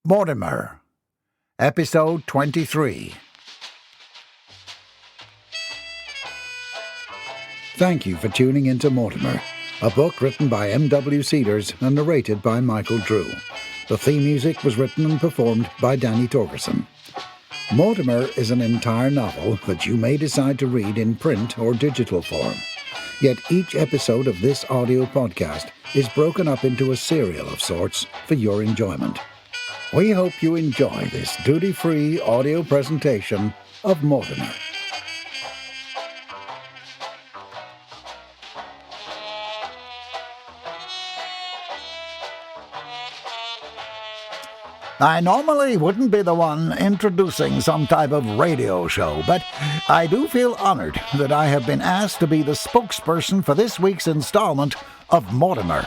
Mortimer, Episode 23. Thank you for tuning into Mortimer, a book written by M.W. Cedars and narrated by Michael Drew. The theme music was written and performed by Danny Torgerson. Mortimer is an entire novel that you may decide to read in print or digital form. Yet each episode of this audio podcast is broken up into a serial of sorts for your enjoyment. We hope you enjoy this duty-free audio presentation of Mortimer. I normally wouldn't be the one introducing some type of radio show, but I do feel honored that I have been asked to be the spokesperson for this week's installment of Mortimer.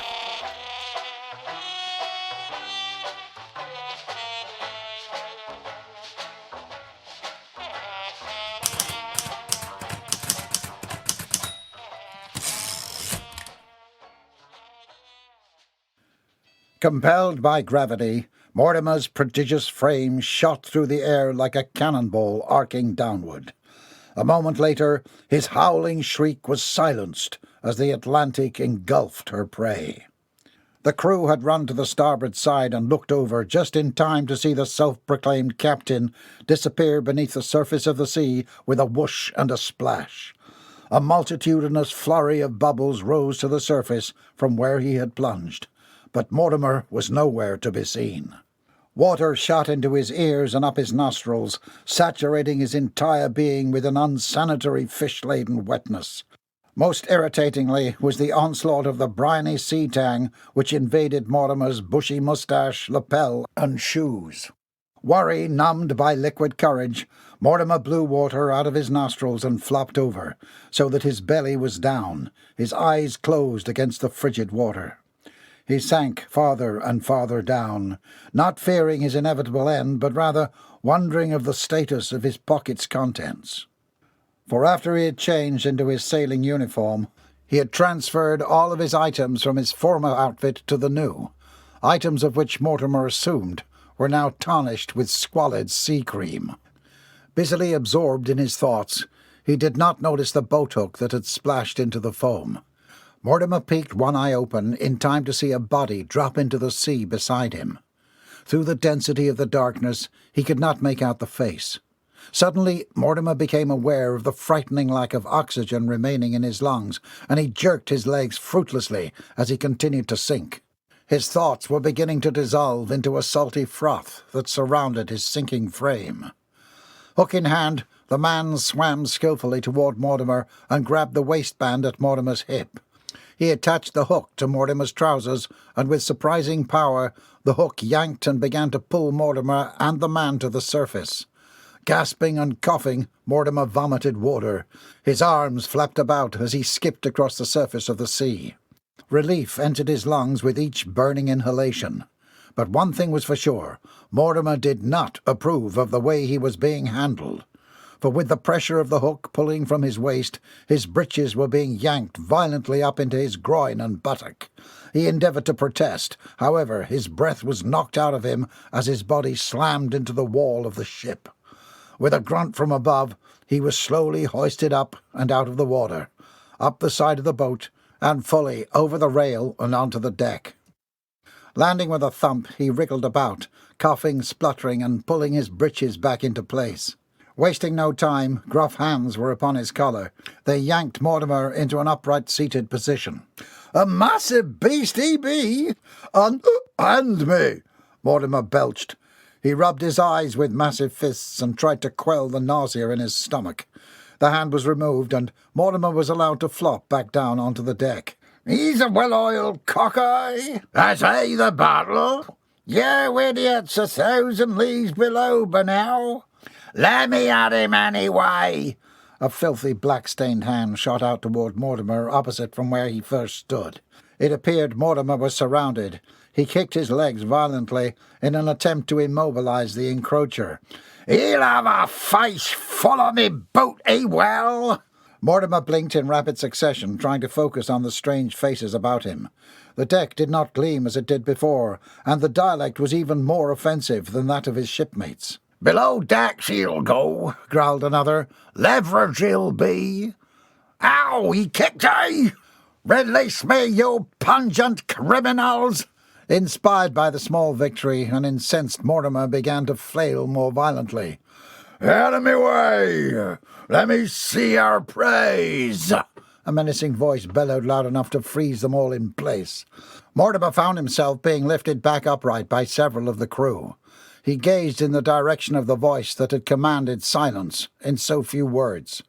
Compelled by gravity, Mortimer's prodigious frame shot through the air like a cannonball arcing downward. A moment later, his howling shriek was silenced as the Atlantic engulfed her prey. The crew had run to the starboard side and looked over just in time to see the self-proclaimed captain disappear beneath the surface of the sea with a whoosh and a splash. A multitudinous flurry of bubbles rose to the surface from where he had plunged, but Mortimer was nowhere to be seen. Water shot into his ears and up his nostrils, saturating his entire being with an unsanitary fish-laden wetness. Most irritatingly was the onslaught of the briny sea tang which invaded Mortimer's bushy moustache, lapel, and shoes. Worry numbed by liquid courage, Mortimer blew water out of his nostrils and flopped over, so that his belly was down, his eyes closed against the frigid water. He sank farther and farther down, not fearing his inevitable end, but rather wondering of the status of his pocket's contents. For after he had changed into his sailing uniform, he had transferred all of his items from his former outfit to the new, items of which Mortimer assumed were now tarnished with squalid sea cream. Busily absorbed in his thoughts, he did not notice the boathook that had splashed into the foam. Mortimer peeked one eye open in time to see a body drop into the sea beside him. Through the density of the darkness, he could not make out the face. Suddenly, Mortimer became aware of the frightening lack of oxygen remaining in his lungs, and he jerked his legs fruitlessly as he continued to sink. His thoughts were beginning to dissolve into a salty froth that surrounded his sinking frame. Hook in hand, the man swam skillfully toward Mortimer and grabbed the waistband at Mortimer's hip. He attached the hook to Mortimer's trousers, and with surprising power, the hook yanked and began to pull Mortimer and the man to the surface. Gasping and coughing, Mortimer vomited water. His arms flapped about as he skipped across the surface of the sea. Relief entered his lungs with each burning inhalation. But one thing was for sure, Mortimer did not approve of the way he was being handled. For with the pressure of the hook pulling from his waist, his breeches were being yanked violently up into his groin and buttock. He endeavoured to protest. However, his breath was knocked out of him as his body slammed into the wall of the ship. With a grunt from above, he was slowly hoisted up and out of the water, up the side of the boat, and fully over the rail and onto the deck. Landing with a thump, he wriggled about, coughing, spluttering, and pulling his breeches back into place. Wasting no time, gruff hands were upon his collar. They yanked Mortimer into an upright-seated position. "A massive beast he be! Unhand me!" Mortimer belched. He rubbed his eyes with massive fists and tried to quell the nausea in his stomach. The hand was removed, and Mortimer was allowed to flop back down onto the deck. "He's a well-oiled cock-eye. Has he the battle? You idiots 1,000 leagues below by now. Let me at him anyway!" A filthy black-stained hand shot out toward Mortimer opposite from where he first stood. It appeared Mortimer was surrounded. He kicked his legs violently in an attempt to immobilize the encroacher. "He'll have a face full of me boot, he will!" Mortimer blinked in rapid succession, trying to focus on the strange faces about him. The deck did not gleam as it did before, and the dialect was even more offensive than that of his shipmates. "Below decks he'll go," growled another. "Leverage he'll be." "Ow, he kicked ye! Release me, you pungent criminals!" Inspired by the small victory, an incensed Mortimer began to flail more violently. "Out of me way! Let me see our praise!" A menacing voice bellowed loud enough to freeze them all in place. Mortimer found himself being lifted back upright by several of the crew. He gazed in the direction of the voice that had commanded silence in so few words.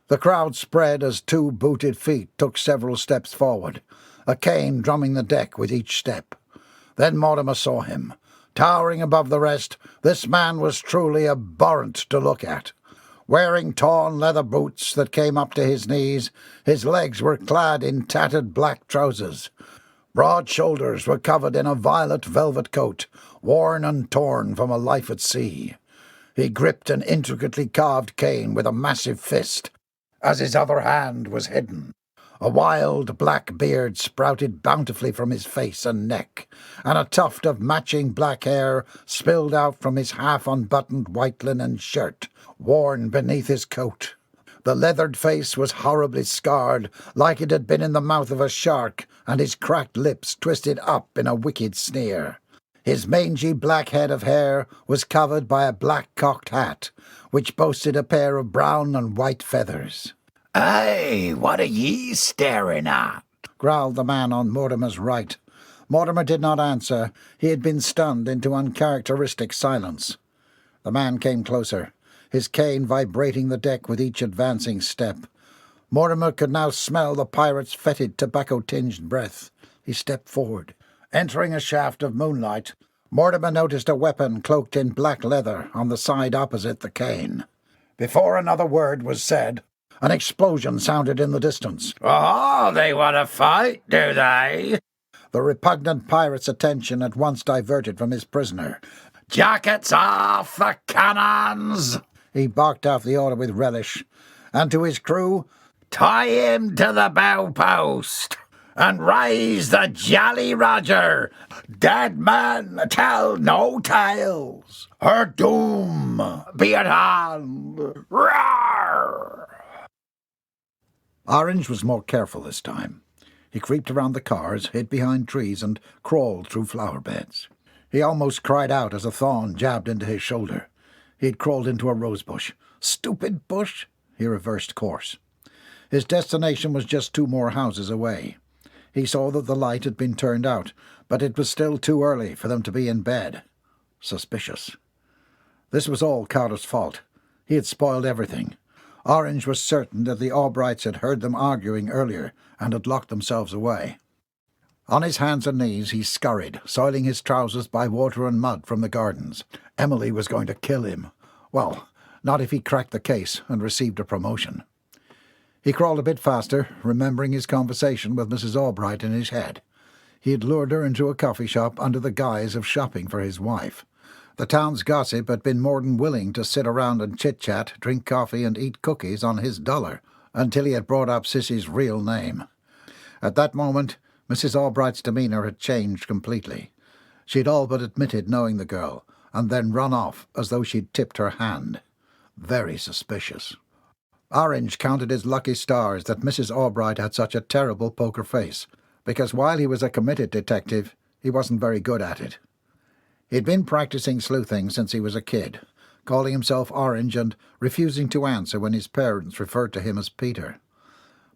The crowd spread as two booted feet took several steps forward, a cane drumming the deck with each step. Then Mortimer saw him. Towering above the rest, this man was truly abhorrent to look at. Wearing torn leather boots that came up to his knees, his legs were clad in tattered black trousers. Broad shoulders were covered in a violet velvet coat, worn and torn from a life at sea. He gripped an intricately carved cane with a massive fist, as his other hand was hidden. A wild black beard sprouted bountifully from his face and neck, and a tuft of matching black hair spilled out from his half-unbuttoned white linen shirt, worn beneath his coat. The leathered face was horribly scarred, like it had been in the mouth of a shark, and his cracked lips twisted up in a wicked sneer. His mangy black head of hair was covered by a black cocked hat, which boasted a pair of brown and white feathers. "Hey, what are ye staring at?" growled the man on Mortimer's right. Mortimer did not answer. He had been stunned into uncharacteristic silence. The man came closer, his cane vibrating the deck with each advancing step. Mortimer could now smell the pirate's fetid tobacco-tinged breath. He stepped forward. Entering a shaft of moonlight, Mortimer noticed a weapon cloaked in black leather on the side opposite the cane. Before another word was said, an explosion sounded in the distance. "Oh, they want to fight, do they?" The repugnant pirate's attention at once diverted from his prisoner. "Jackets off the cannons!" He barked out the order with relish. And to his crew, "Tie him to the bow post, and raise the Jolly Roger. Dead men tell no tales. Her doom be at hand. Roar!" Orange was more careful this time. He creeped around the cars, hid behind trees, and crawled through flower beds. He almost cried out as a thorn jabbed into his shoulder. He had crawled into a rosebush. Stupid bush! He reversed course. His destination was just 2 more houses away. He saw that the light had been turned out, but it was still too early for them to be in bed. Suspicious. This was all Carter's fault. He had spoiled everything. Orange was certain that the Albrights had heard them arguing earlier and had locked themselves away. On his hands and knees he scurried, soiling his trousers by water and mud from the gardens. Emily was going to kill him. Well, not if he cracked the case and received a promotion. He crawled a bit faster, remembering his conversation with Mrs. Albright in his head. He had lured her into a coffee shop under the guise of shopping for his wife. The town's gossip had been more than willing to sit around and chit-chat, drink coffee and eat cookies on his dollar, until he had brought up Sissy's real name. At that moment, Mrs. Albright's demeanour had changed completely. She had all but admitted knowing the girl, and then run off as though she'd tipped her hand. Very suspicious. Orange counted his lucky stars that Mrs. Albright had such a terrible poker face, because while he was a committed detective, he wasn't very good at it. He'd been practicing sleuthing since he was a kid, calling himself Orange and refusing to answer when his parents referred to him as Peter.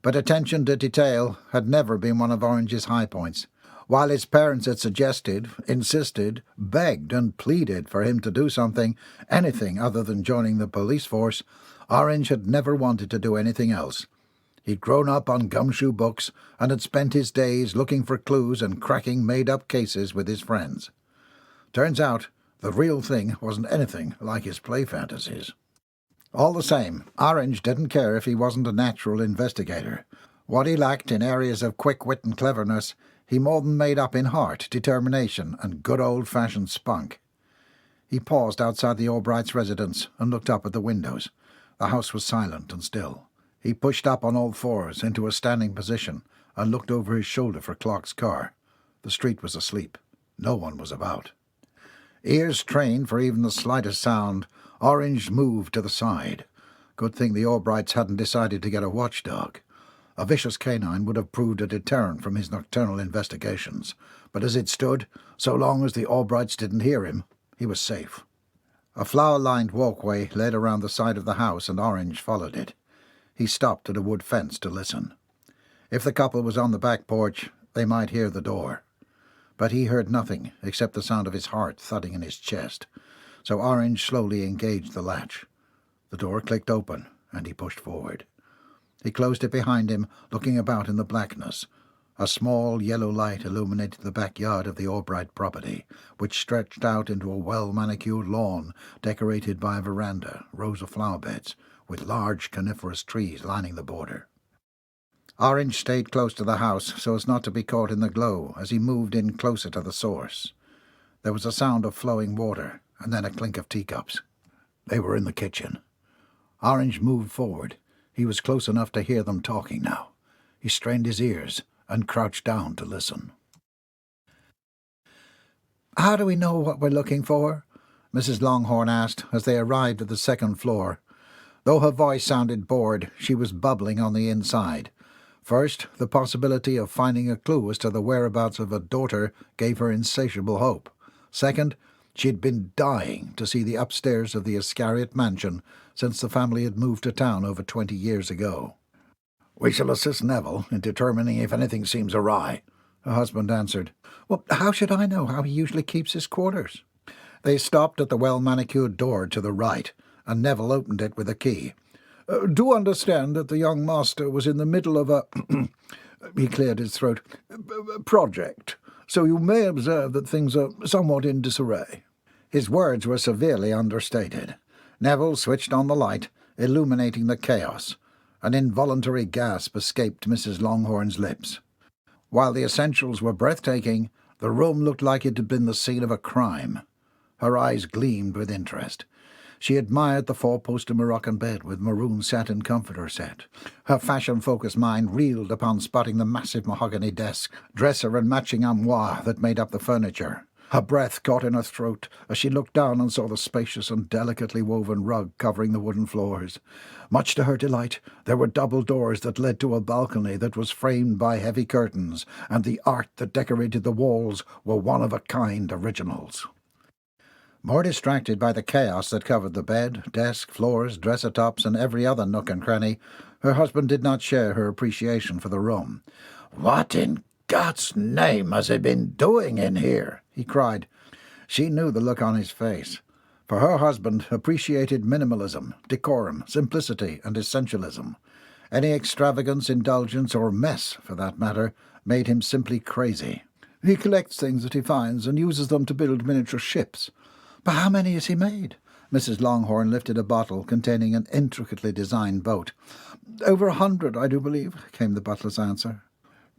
But attention to detail had never been one of Orange's high points. While his parents had suggested, insisted, begged and pleaded for him to do something, anything other than joining the police force, Orange had never wanted to do anything else. He'd grown up on gumshoe books and had spent his days looking for clues and cracking made-up cases with his friends. Turns out, the real thing wasn't anything like his play fantasies. All the same, Orange didn't care if he wasn't a natural investigator. What he lacked in areas of quick wit and cleverness, he more than made up in heart, determination, and good old-fashioned spunk. He paused outside the Albrights' residence and looked up at the windows. The house was silent and still. He pushed up on all fours into a standing position and looked over his shoulder for Clark's car. The street was asleep. No one was about. Ears trained for even the slightest sound, Orange moved to the side. Good thing the Albrights hadn't decided to get a watchdog. A vicious canine would have proved a deterrent from his nocturnal investigations, but as it stood, so long as the Albrights didn't hear him, he was safe. A flower-lined walkway led around the side of the house, and Orange followed it. He stopped at a wood fence to listen. If the couple was on the back porch, they might hear the door. But he heard nothing except the sound of his heart thudding in his chest, so Orange slowly engaged the latch. The door clicked open, and he pushed forward. He closed it behind him, looking about in the blackness. A small yellow light illuminated the backyard of the Albright property, which stretched out into a well-manicured lawn decorated by a veranda, rows of flower beds, with large coniferous trees lining the border. Orange stayed close to the house so as not to be caught in the glow as he moved in closer to the source. There was a sound of flowing water, and then a clink of teacups. They were in the kitchen. Orange moved forward. He was close enough to hear them talking now. He strained his ears and crouched down to listen. "How do we know what we're looking for?" Mrs. Longhorn asked as they arrived at the second floor. Though her voice sounded bored, she was bubbling on the inside. First, the possibility of finding a clue as to the whereabouts of her daughter gave her insatiable hope. Second, she'd been dying to see the upstairs of the Ascariot mansion since the family had moved to town over 20 years ago. "We shall assist Neville in determining if anything seems awry," her husband answered. "Well, how should I know how he usually keeps his quarters?" They stopped at the well-manicured door to the right, and Neville opened it with a key. "Do understand that the young master was in the middle of a—" he cleared his throat— "project, so you may observe that things are somewhat in disarray." His words were severely understated. Neville switched on the light, illuminating the chaos. An involuntary gasp escaped Mrs. Longhorn's lips. While the essentials were breathtaking, the room looked like it had been the scene of a crime. Her eyes gleamed with interest. She admired the four-poster Moroccan bed with maroon satin comforter set. Her fashion-focused mind reeled upon spotting the massive mahogany desk, dresser and matching armoire that made up the furniture. Her breath caught in her throat as she looked down and saw the spacious and delicately woven rug covering the wooden floors. Much to her delight, there were double doors that led to a balcony that was framed by heavy curtains, and the art that decorated the walls were one-of-a-kind originals. More distracted by the chaos that covered the bed, desk, floors, dresser-tops, and every other nook and cranny, her husband did not share her appreciation for the room. "What in God's name has he been doing in here?" he cried. She knew the look on his face. For her husband appreciated minimalism, decorum, simplicity, and essentialism. Any extravagance, indulgence, or mess, for that matter, made him simply crazy. "He collects things that he finds and uses them to build miniature ships. But how many has he made?" Mrs. Longhorn lifted a bottle containing an intricately designed boat. "Over 100, I do believe," came the butler's answer.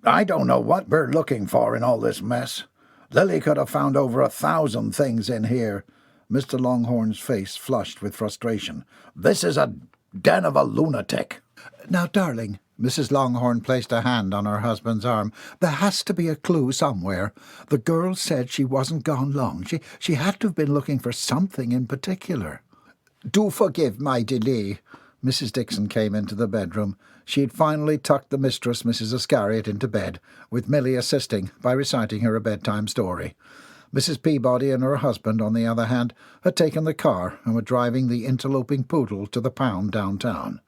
"I don't know what we're looking for in all this mess. Lily could have found over 1,000 things in here." Mr. Longhorn's face flushed with frustration. "This is a den of a lunatic." "Now, darling," Mrs. Longhorn placed a hand on her husband's arm, "there has to be a clue somewhere. The girl said she wasn't gone long. She had to have been looking for something in particular." "Do forgive my delay." Mrs. Dixon came into the bedroom. She had finally tucked the mistress, Mrs. Ascariot, into bed, with Milly assisting by reciting her a bedtime story. Mrs. Peabody and her husband, on the other hand, had taken the car and were driving the interloping poodle to the pound downtown.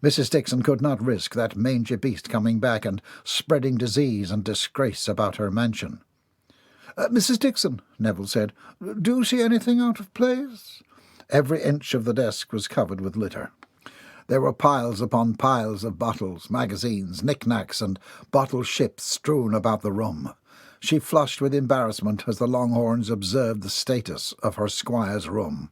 Mrs. Dixon could not risk that mangy beast coming back and spreading disease and disgrace about her mansion. "Mrs. Dixon," Neville said, "do you see anything out of place?" Every inch of the desk was covered with litter. There were piles upon piles of bottles, magazines, knickknacks, and bottle ships strewn about the room. She flushed with embarrassment as the Longhorns observed the status of her squire's room.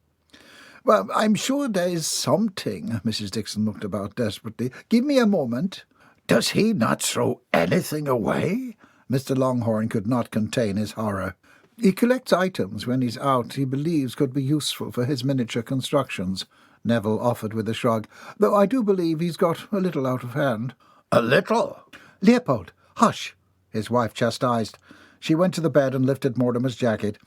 "Well, I'm sure there is something." Mrs. Dixon looked about desperately. "Give me a moment." "Does he not throw anything away?" Mr. Longhorn could not contain his horror. "He collects items when he's out he believes could be useful for his miniature constructions," Neville offered with a shrug, though I do believe he's got a little out of hand. A little? Leopold, hush, his wife chastised. She went to the bed and lifted Mortimer's jacket.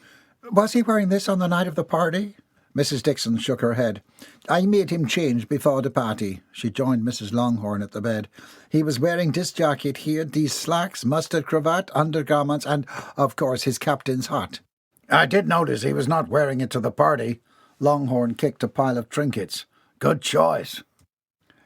Was he wearing this on the night of the party? Mrs. Dixon shook her head. I made him change before the party. She joined Mrs. Longhorn at the bed. He was wearing this jacket here, these slacks, mustard cravat, undergarments, and, of course, his captain's hat. I did notice he was not wearing it to the party. Longhorn kicked a pile of trinkets. Good choice.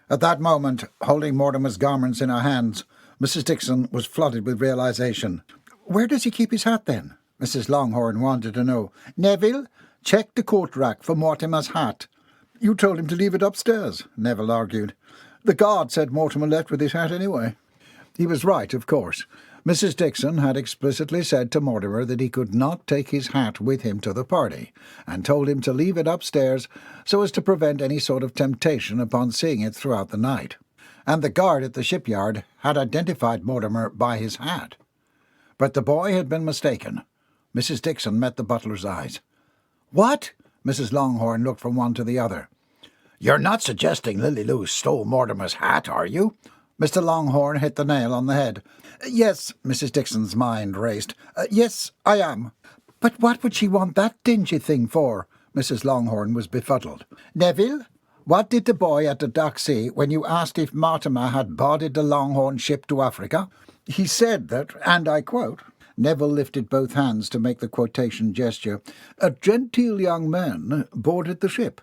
At that moment, holding Mortimer's garments in her hands, Mrs. Dixon was flooded with realization. Where does he keep his hat, then? Mrs. Longhorn wanted to know. Neville, check the coat rack for Mortimer's hat. You told him to leave it upstairs, Neville argued. The guard said Mortimer left with his hat anyway. He was right, of course. Mrs. Dixon had explicitly said to Mortimer that he could not take his hat with him to the party, and told him to leave it upstairs so as to prevent any sort of temptation upon seeing it throughout the night. And the guard at the shipyard had identified Mortimer by his hat. But the boy had been mistaken. Mrs. Dixon met the butler's eyes. What? Mrs. Longhorn looked from one to the other. You're not suggesting Lily Lou stole Mortimer's hat, are you? Mr. Longhorn hit the nail on the head. Yes, Mrs. Dixon's mind raced. Yes, I am. But what would she want that dingy thing for? Mrs. Longhorn was befuddled. Neville, what did the boy at the dock say when you asked if Mortimer had boarded the Longhorn ship to Africa? He said that, and I quote, Neville lifted both hands to make the quotation gesture, a genteel young man boarded the ship.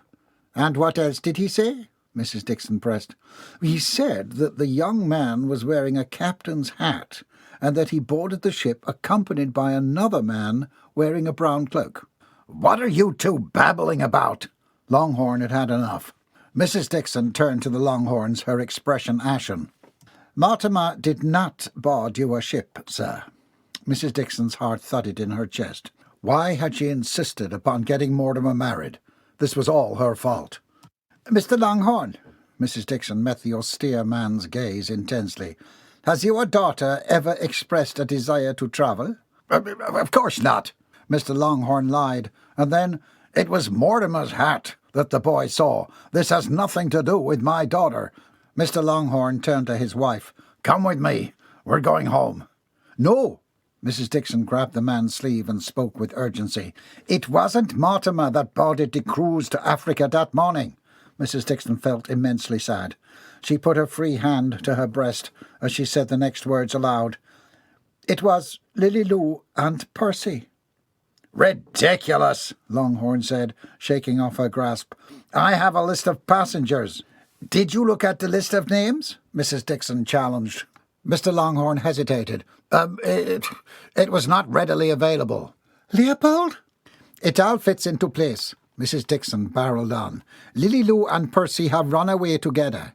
And what else did he say? Mrs. Dixon pressed. He said that the young man was wearing a captain's hat, and that he boarded the ship accompanied by another man wearing a brown cloak. What are you two babbling about? Longhorn had had enough. Mrs. Dixon turned to the Longhorns, her expression ashen. Mortimer did not board your ship, sir. Mrs. Dixon's heart thudded in her chest. Why had she insisted upon getting Mortimer married? This was all her fault. Mr. Longhorn, Mrs. Dixon met the austere man's gaze intensely. Has your daughter ever expressed a desire to travel? Of course not. Mr. Longhorn lied, and then, it was Mortimer's hat that the boy saw. This has nothing to do with my daughter. Mr. Longhorn turned to his wife. Come with me. We're going home. No. Mrs. Dixon grabbed the man's sleeve and spoke with urgency. It wasn't Mortimer that boarded the cruise to Africa that morning. Mrs. Dixon felt immensely sad. She put her free hand to her breast as she said the next words aloud. It was Lily Lou and Percy. Ridiculous, Longhorn said, shaking off her grasp. I have a list of passengers. Did you look at the list of names? Mrs. Dixon challenged. Mr. Longhorn hesitated. It was not readily available. Leopold? It all fits into place. Mrs. Dixon barreled on. Lily Lou and Percy have run away together.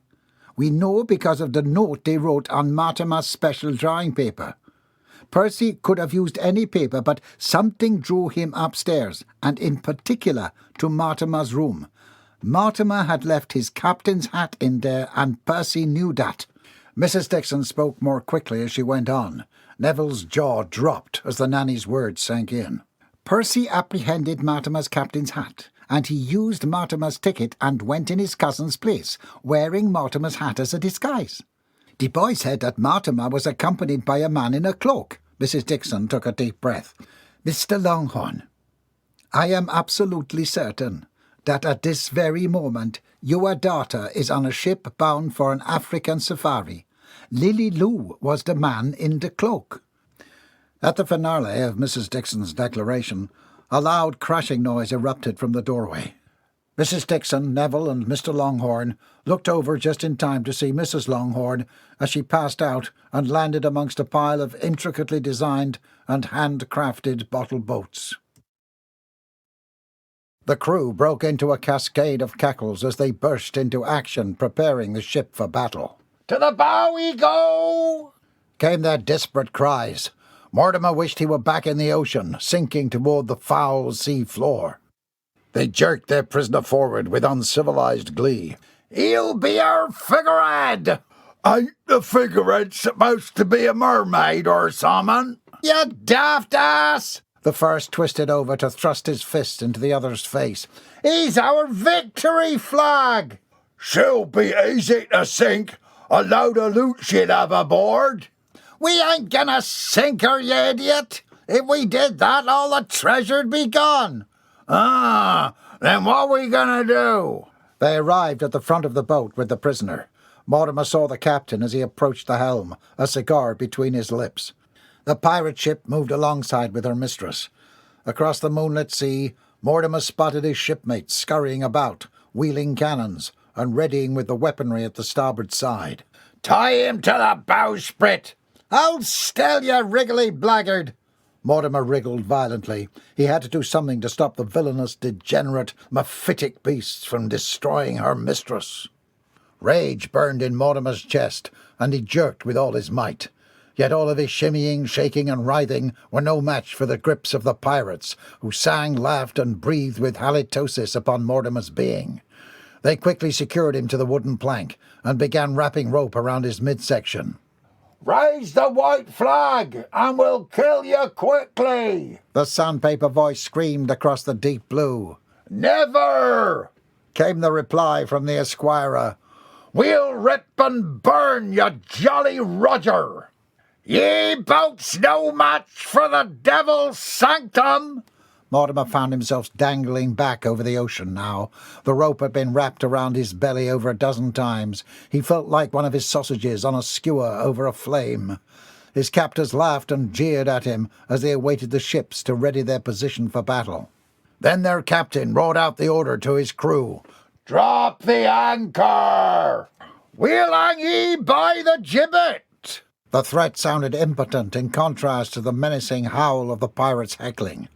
We know because of the note they wrote on Mortimer's special drawing paper. Percy could have used any paper, but something drew him upstairs, and in particular to Mortimer's room. Mortimer had left his captain's hat in there, and Percy knew that. Mrs. Dixon spoke more quickly as she went on. Neville's jaw dropped as the nanny's words sank in. Percy apprehended Mortimer's captain's hat, and he used Mortimer's ticket and went in his cousin's place, wearing Mortimer's hat as a disguise. The boy said that Mortimer was accompanied by a man in a cloak. Mrs. Dixon took a deep breath. Mr. Longhorn, I am absolutely certain that at this very moment your daughter is on a ship bound for an African safari. Lily Lou was the man in the cloak. At the finale of Mrs. Dixon's declaration, a loud crashing noise erupted from the doorway. Mrs. Dixon, Neville, and Mr. Longhorn looked over just in time to see Mrs. Longhorn as she passed out and landed amongst a pile of intricately designed and handcrafted bottle boats. The crew broke into a cascade of cackles as they burst into action, preparing the ship for battle. To the bow we go! Came their desperate cries. Mortimer wished he were back in the ocean, sinking toward the foul sea floor. They jerked their prisoner forward with uncivilized glee. He'll be our figurehead! Ain't the figurehead supposed to be a mermaid or something? You daft ass! The first twisted over to thrust his fist into the other's face. "He's our victory flag!" "She'll be easy to sink. A load of loot she'd have aboard." "We ain't gonna sink her, you idiot! If we did that, all the treasure'd be gone." Then what we gonna do?" They arrived at the front of the boat with the prisoner. Mortimer saw the captain as he approached the helm, a cigar between his lips. The pirate ship moved alongside with her mistress. Across the moonlit sea, Mortimer spotted his shipmates scurrying about, wheeling cannons, and readying with the weaponry at the starboard side. "Tie him to the bowsprit!" "Hold still, you wriggly blackguard!" Mortimer wriggled violently. He had to do something to stop the villainous, degenerate, mephitic beasts from destroying her mistress. Rage burned in Mortimer's chest, and he jerked with all his might. Yet all of his shimmying, shaking, and writhing were no match for the grips of the pirates, who sang, laughed, and breathed with halitosis upon Mortimer's being. They quickly secured him to the wooden plank, and began wrapping rope around his midsection. "Raise the white flag, and we'll kill you quickly!" The sandpaper voice screamed across the deep blue. "Never!" came the reply from the esquire. "We'll rip and burn, you Jolly Roger!" "Ye boats no match for the devil's sanctum!" Mortimer found himself dangling back over the ocean now. The rope had been wrapped around his belly over a dozen times. He felt like one of his sausages on a skewer over a flame. His captors laughed and jeered at him as they awaited the ships to ready their position for battle. Then their captain roared out the order to his crew. "Drop the anchor! We'll hang ye by the gibbet!" The threat sounded impotent in contrast to the menacing howl of the pirates' heckling.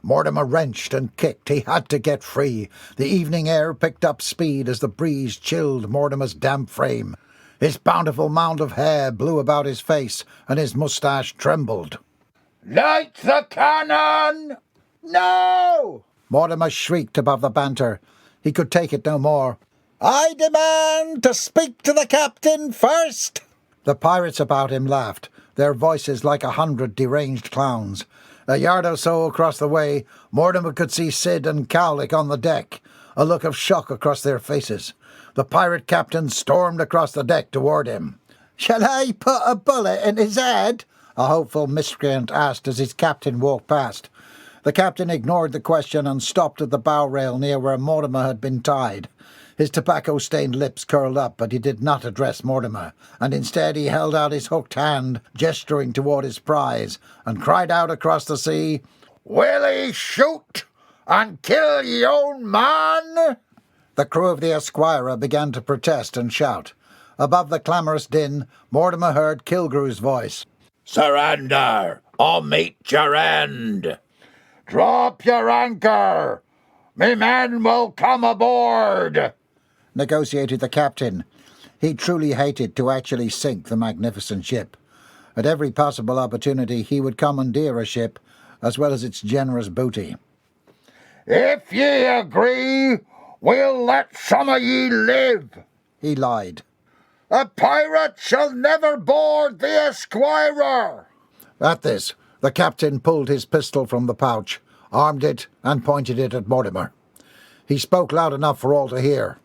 Mortimer wrenched and kicked. He had to get free. The evening air picked up speed as the breeze chilled Mortimer's damp frame. His bountiful mound of hair blew about his face, and his moustache trembled. "Light the cannon!" "No!" Mortimer shrieked above the banter. He could take it no more. "I demand to speak to the captain first!" The pirates about him laughed, their voices like 100 deranged clowns. A yard or so across the way, Mortimer could see Sid and Cowlick on the deck, a look of shock across their faces. The pirate captain stormed across the deck toward him. "Shall I put a bullet in his head?" a hopeful miscreant asked as his captain walked past. The captain ignored the question and stopped at the bow rail near where Mortimer had been tied. His tobacco-stained lips curled up, but he did not address Mortimer, and instead he held out his hooked hand, gesturing toward his prize, and cried out across the sea, "Will he shoot and kill your own man?" The crew of the Esquire began to protest and shout. Above the clamorous din, Mortimer heard Killigrew's voice. "Surrender, or meet your end! Drop your anchor! Me men will come aboard!" Negotiated the captain. He truly hated to actually sink the magnificent ship. At every possible opportunity he would commandeer a ship, as well as its generous booty. "If ye agree, we'll let some of ye live," he lied. "A pirate shall never board the Esquire." At this, the captain pulled his pistol from the pouch, armed it, and pointed it at Mortimer. He spoke loud enough for all to hear.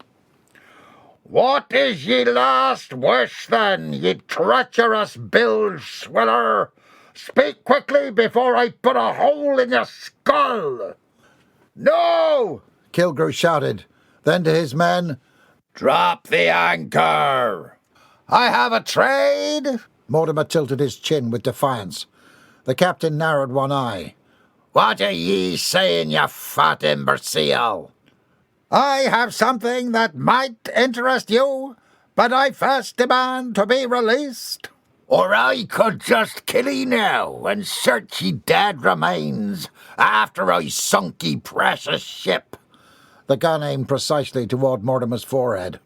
"What is ye last wish, then, ye treacherous bilge swiller? Speak quickly before I put a hole in your skull." "No!" Killigrew shouted. Then to his men, "Drop the anchor!" "I have a trade!" Mortimer tilted his chin with defiance. The captain narrowed one eye. "What are ye saying, you fat imbecile?" "I have something that might interest you, but I first demand to be released." "Or I could just kill ye now and search ye dead remains after I sunk ye precious ship." The gun aimed precisely toward Mortimer's forehead.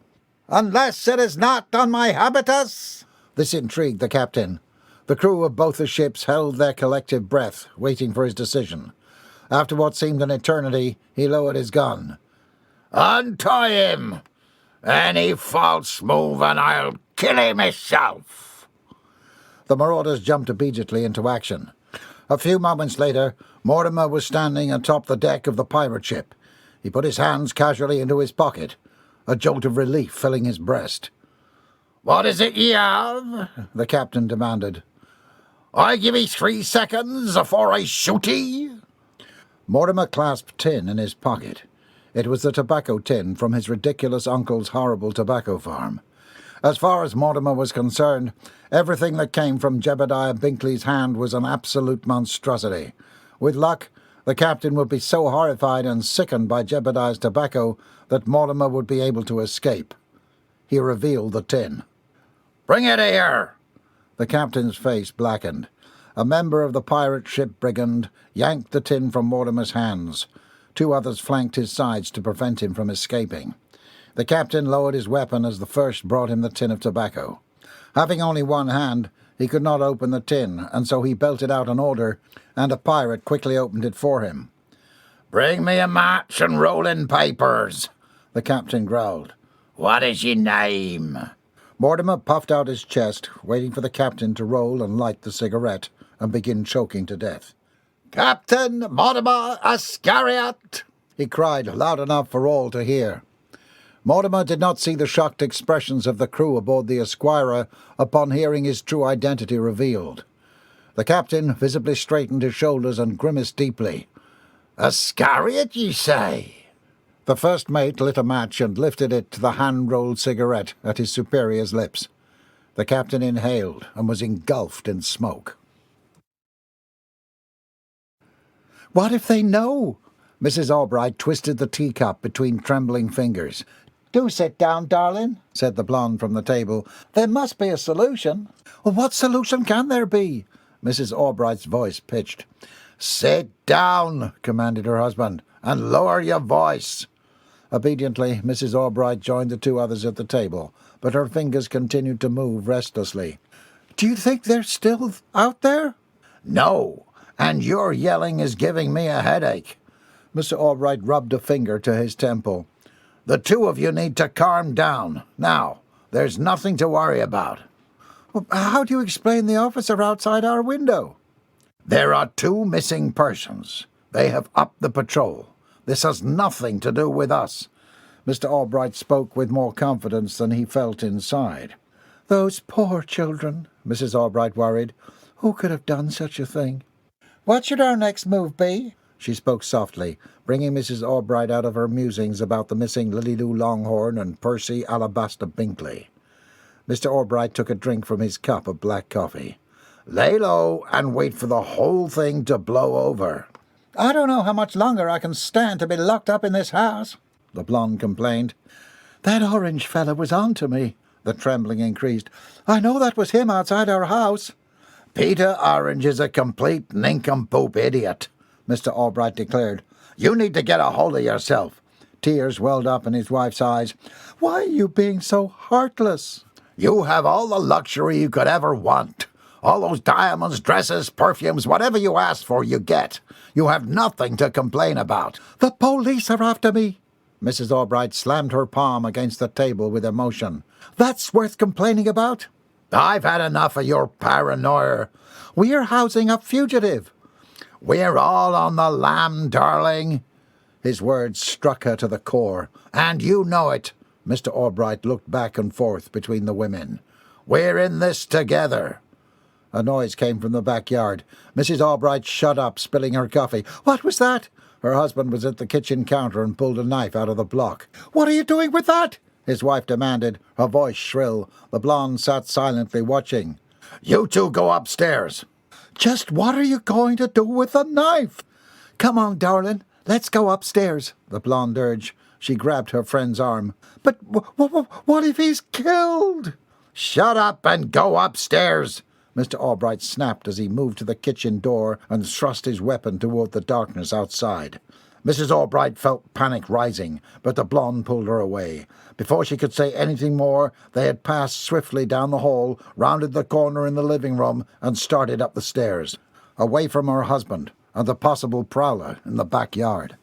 "Unless it is not on my habitus." This intrigued the captain. The crew of both the ships held their collective breath, waiting for his decision. After what seemed an eternity, he lowered his gun. "Untie him! Any false move and I'll kill him myself." The marauders jumped obediently into action. A few moments later, Mortimer was standing atop the deck of the pirate ship. He put his hands casually into his pocket, a jolt of relief filling his breast. "What is it ye have?" the captain demanded. "I give 'ee 3 seconds afore I shoot 'ee." Mortimer clasped tin in his pocket. It was the tobacco tin from his ridiculous uncle's horrible tobacco farm. As far as Mortimer was concerned, everything that came from Jebediah Binkley's hand was an absolute monstrosity. With luck, the captain would be so horrified and sickened by Jebediah's tobacco that Mortimer would be able to escape. He revealed the tin. "Bring it here." The captain's face blackened. A member of the pirate ship brigand yanked the tin from Mortimer's hands. 2 others flanked his sides to prevent him from escaping. The captain lowered his weapon as the first brought him the tin of tobacco. Having only one hand, he could not open the tin, and so he belted out an order, and a pirate quickly opened it for him. "Bring me a match and rolling papers," the captain growled. "What is your name?" Mortimer puffed out his chest, waiting for the captain to roll and light the cigarette and begin choking to death. "Captain Mortimer Ascariot," he cried loud enough for all to hear. Mortimer did not see the shocked expressions of the crew aboard the Esquire upon hearing his true identity revealed. The captain visibly straightened his shoulders and grimaced deeply. "Ascariot, ye say?" The first mate lit a match and lifted it to the hand-rolled cigarette at his superior's lips. The captain inhaled and was engulfed in smoke. "What if they know?" Mrs. Albright twisted the teacup between trembling fingers. "Do sit down, darling," said the blonde from the table. "There must be a solution." "Well, what solution can there be?" Mrs. Albright's voice pitched. "Sit down," commanded her husband, "and lower your voice." Obediently, Mrs. Albright joined the 2 others at the table, but her fingers continued to move restlessly. "Do you think they're still out there?" "No, and your yelling is giving me a headache." Mr. Albright rubbed a finger to his temple. "The 2 of you need to calm down. Now, there's nothing to worry about." Well, how do you explain the officer outside our window? "There are 2 missing persons. They have upped the patrol. This has nothing to do with us." Mr. Albright spoke with more confidence than he felt inside. "Those poor children," Mrs. Albright worried. "Who could have done such a thing?" "What should our next move be?" She spoke softly, bringing Mrs. Albright out of her musings about the missing Lily-Lou Longhorn and Percy Alabaster Binkley. Mr. Albright took a drink from his cup of black coffee. "Lay low and wait for the whole thing to blow over." "I don't know how much longer I can stand to be locked up in this house," the blonde complained. "That orange fella was on to me," the trembling increased. "I know that was him outside our house." "Peter Orange is a complete nincompoop idiot," Mr. Albright declared. "You need to get a hold of yourself." Tears welled up in his wife's eyes. "Why are you being so heartless?" "You have all the luxury you could ever want. All those diamonds, dresses, perfumes, whatever you ask for, you get. You have nothing to complain about." "The police are after me." Mrs. Albright slammed her palm against the table with emotion. "That's worth complaining about." "I've had enough of your paranoia." "We're housing a fugitive." "We're all on the lam, darling." His words struck her to the core. "And you know it." Mr. Albright looked back and forth between the women. "We're in this together." A noise came from the backyard. Mrs. Albright shut up, spilling her coffee. "What was that?" Her husband was at the kitchen counter and pulled a knife out of the block. "What are you doing with that?" his wife demanded, her voice shrill. The blonde sat silently watching. "You 2 go upstairs." "Just what are you going to do with the knife?" "Come on, darling, let's go upstairs," the blonde urged. She grabbed her friend's arm. "But what if he's killed?" "Shut up and go upstairs," Mr. Albright snapped as he moved to the kitchen door and thrust his weapon toward the darkness outside. Mrs. Albright felt panic rising, but the blonde pulled her away. Before she could say anything more, they had passed swiftly down the hall, rounded the corner in the living room, and started up the stairs, away from her husband and the possible prowler in the backyard.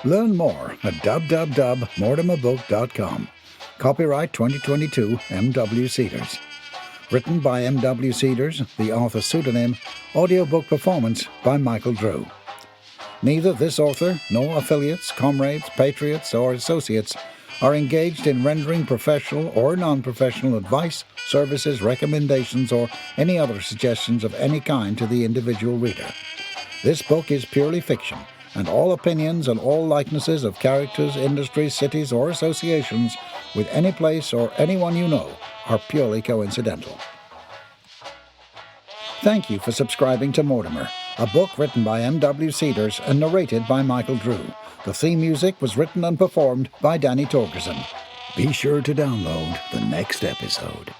Learn more at www.mortimerbook.com. Copyright 2022 M.W. Cedars. written by M.W. Cedars, the author's pseudonym, audiobook performance by Michael Drew. Neither this author, nor affiliates, comrades, patriots, or associates are engaged in rendering professional or non-professional advice, services, recommendations, or any other suggestions of any kind to the individual reader. This book is purely fiction, and all opinions and all likenesses of characters, industries, cities, or associations with any place or anyone you know are purely coincidental. Thank you for subscribing to Mortimer, a book written by M.W. Cedars and narrated by Michael Drew. The theme music was written and performed by Danny Torgerson. Be sure to download the next episode.